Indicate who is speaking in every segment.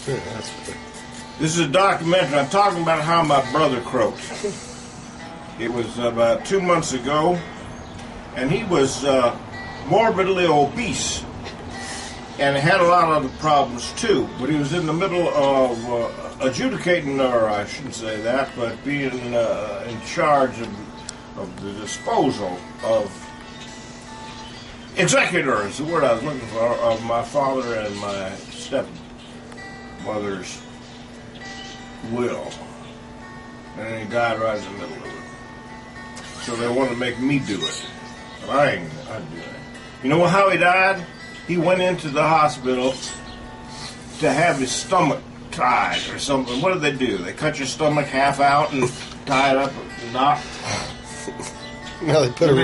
Speaker 1: Yeah, that's good.
Speaker 2: This is a documentary. I'm talking about how my brother croaked. It was about 2 months ago, and he was morbidly obese and had a lot of other problems too. But he was in the middle of adjudicating, or I shouldn't say that, but being in charge of the disposal of executor is the word I was looking for, of my father and my stepmother's will. And he died right in the middle of it. So they wanted to make me do it. But I'd do it. You know how he died? He went into the hospital to have his stomach tied or something. What did they do? They cut your stomach half out and tie it up and knot?
Speaker 1: No, they put a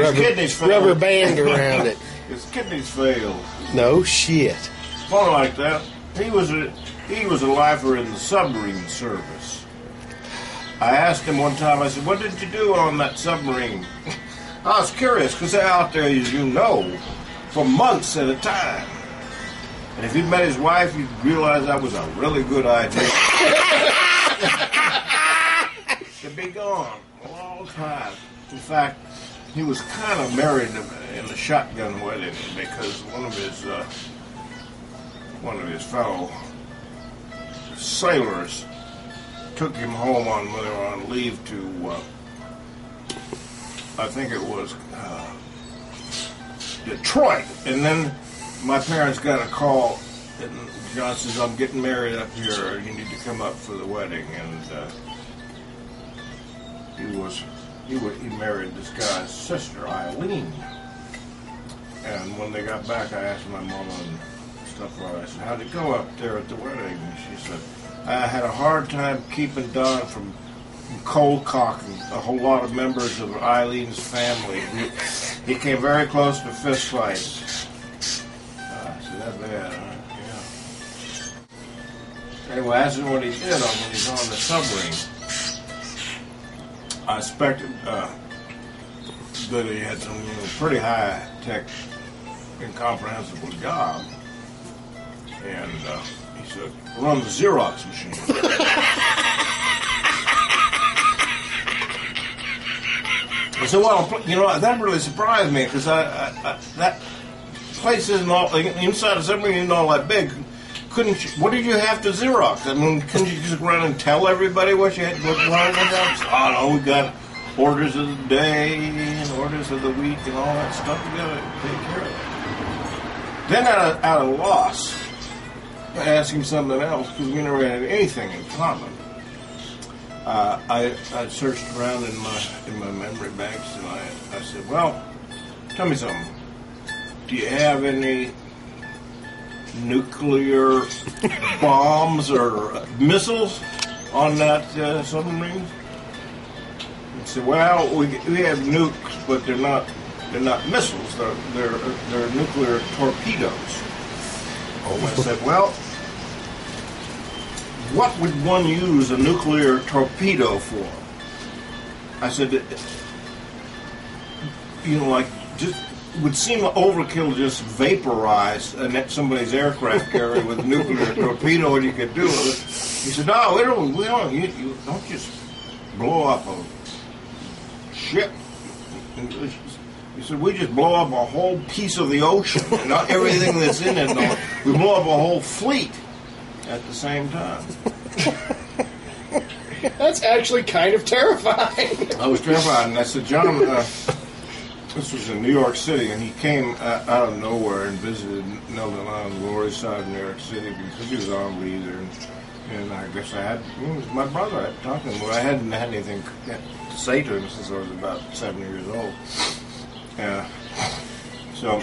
Speaker 1: rubber band around it.
Speaker 2: His kidneys failed.
Speaker 1: No shit.
Speaker 2: Something like that. He was a lifer in the submarine service. I asked him one time, I said, what did you do on that submarine? I was curious, because they're out there, as you know, for months at a time. And if he'd met his wife, you'd realize that was a really good idea. To be gone a long time. In fact, he was kind of married in a shotgun wedding because one of his fellow sailors took him home when they were on leave to, I think it was Detroit. And then my parents got a call, and John says, I'm getting married up here, you need to come up for the wedding. And he married this guy's sister, Eileen. And when they got back, I asked my mom and stuff, I said, how'd it go up there at the wedding? And she said, I had a hard time keeping Don from cold cocking a whole lot of members of Eileen's family. He came very close to fist fights. I said, that bad, huh? Yeah. Anyway, that's what he did when he's on the submarine. I expected that he had some pretty high-tech, incomprehensible job. And he said, run the Xerox machine. I said, well, that really surprised me, because that place isn't all, inside the submarine isn't all that big. Couldn't you, what did you have to Xerox? I mean, couldn't you just run and tell everybody what you had to run? Oh, no, we got orders of the day and orders of the week and all that stuff. We got to take care of it. Then at a loss, I asked him something else, because we never had anything in common. I searched around in my memory banks, and I said, well, tell me something. Do you have any nuclear bombs or missiles on that submarine? He said, well, we have nukes, but they're not missiles. They're nuclear torpedoes. I said, well, what would one use a nuclear torpedo for? I said, just would seem overkill to just vaporize somebody's aircraft carrier with a nuclear torpedo, and you could do it. He said, no, we don't. You don't just blow up a ship. He said, we just blow up a whole piece of the ocean, not everything that's in it. No, we blow up a whole fleet at the same time.
Speaker 1: That's actually kind of terrifying.
Speaker 2: I was terrified, and I said, John, this was in New York City, and he came out of nowhere and visited Nelson on the Lower East Side of New York City because he was on leave there. And I guess it was my brother. I had talked to him, but I hadn't had anything to say to him since I was about 7 years old. So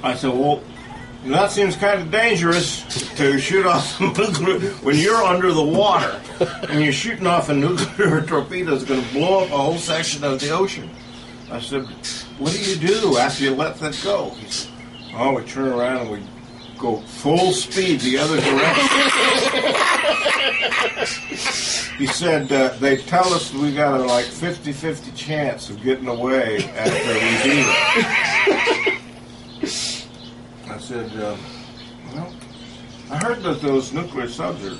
Speaker 2: I said, well, that seems kind of dangerous to shoot off a nuclear when you're under the water and you're shooting off a nuclear torpedo that's going to blow up a whole section of the ocean. I said, what do you do after you let that go? He said, oh, we turn around and we go full speed the other direction. He said, they tell us we got a 50-50 chance of getting away after we do that. I said, well, I heard that those nuclear subs are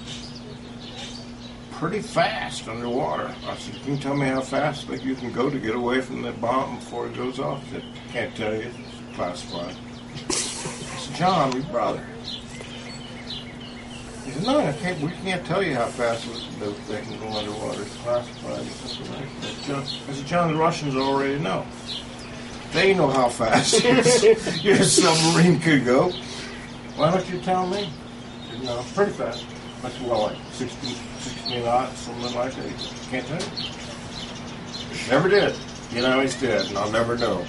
Speaker 2: pretty fast underwater. I said, can you tell me how fast you can go to get away from the bomb before it goes off? He said, can't tell you. It's classified. I said, John, your brother. He said, no, we can't tell you how fast they can go underwater. It's classified. I said, John, the Russians already know. They know how fast your submarine could go. Why don't you tell me? He said, no, pretty fast. I said, well, like 60 knots, something like that. He said, can't tell you. Never did. You know, he's dead, and I'll never know.